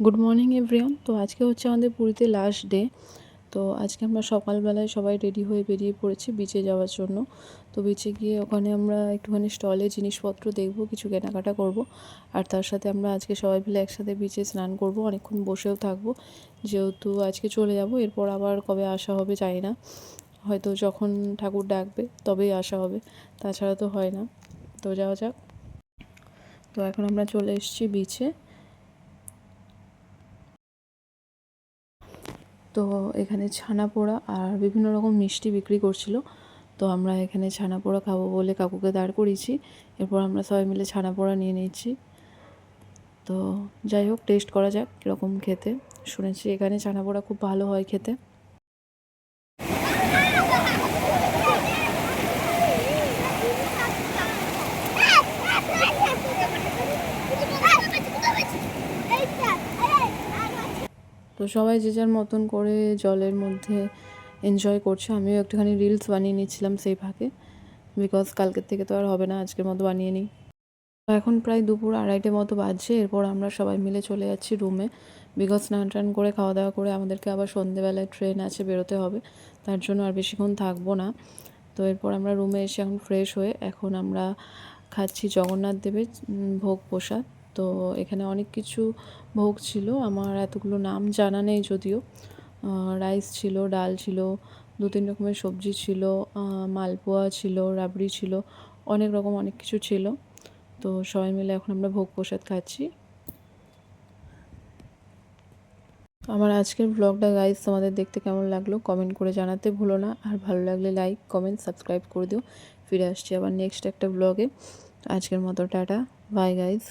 Good morning everyone. তো আজকে হচ্ছে আমাদের পুরীতে লাস্ট ডে। তো আজকে আমরা সকালবেলায় সবাই রেডি হয়ে বেরিয়ে পড়েছি বিচে যাওয়ার জন্য। তো বিচে গিয়ে ওখানে আমরা একটুখানি স্টলে জিনিসপত্র দেখব, কিছু কেনাকাটা করব। আর তার সাথে আমরা আজকে সবাই মিলে একসাথে বিচে স্নান করব, অনেকক্ষণ বসেও থাকবো, যেহেতু আজকে চলে যাব। এরপর আবার কবে আসা হবে জানি না, হয়তো যখন ঠাকুর ডাকবে তবেই আসা হবে, তাছাড়া তো হয় না। তো যাওয়া যাক। তো এখন আমরা চলে এসেছি বিচে। তো এখানে ছানা পোড়া আর বিভিন্ন রকম মিষ্টি বিক্রি করছিল। তো আমরা এখানে ছানা পোড়া খাবো বলে কাকুকে দাঁড় করিয়েছি। এরপর আমরা সবাই মিলে ছানা পোড়া নিয়ে নিচ্ছি। তো যাই হোক, টেস্ট করা যাক কীরকম খেতে। শুনেছি এখানে ছানা পোড়া খুব ভালো হয় খেতে। তো সবাই যে যার মতন করে জলের মধ্যে এনজয় করছে। আমিও একটুখানি রিলস বানিয়ে নিচ্ছিলাম সেই ফাঁকে, বিকজ কালকের থেকে তো আর হবে না, আজকের মতো বানিয়ে নিই। এখন প্রায় দুপুর 2:30 মতো বাজছে। এরপর আমরা সবাই মিলে চলে যাচ্ছি রুমে, বিকজ স্নান টান করে খাওয়া দাওয়া করে আমাদেরকে আবার সন্ধেবেলায় ট্রেন আছে, বেরোতে হবে। তার জন্য আর বেশিক্ষণ থাকবো না। তো এরপর আমরা রুমে এসে এখন ফ্রেশ হয়ে এখন আমরা খাচ্ছি জগন্নাথ দেবের ভোগ প্রসাদ। তো এখানে অনেক কিছু ভোগ ছিল, আমার এতগুলো নাম জানা নেই যদিও। রাইস ছিল, ডাল ছিল, 2-3 রকমের সবজি ছিল, মালপোয়া ছিল, রাবড়ি ছিল, অনেক রকম অনেক কিছু ছিল। তো সবাই মিলে এখন আমরা ভোগ প্রসাদ খাচ্ছি। আমার আজকের ব্লগটা গাইজ তোমাদের দেখতে কেমন লাগলো কমেন্ট করে জানাতে ভুলো না। আর ভালো লাগলে লাইক, কমেন্ট, সাবস্ক্রাইব করে দিও। ফিরে আসছি আবার নেক্সট একটা ব্লগে। আজকের মতো টাটা, বাই গাইজ।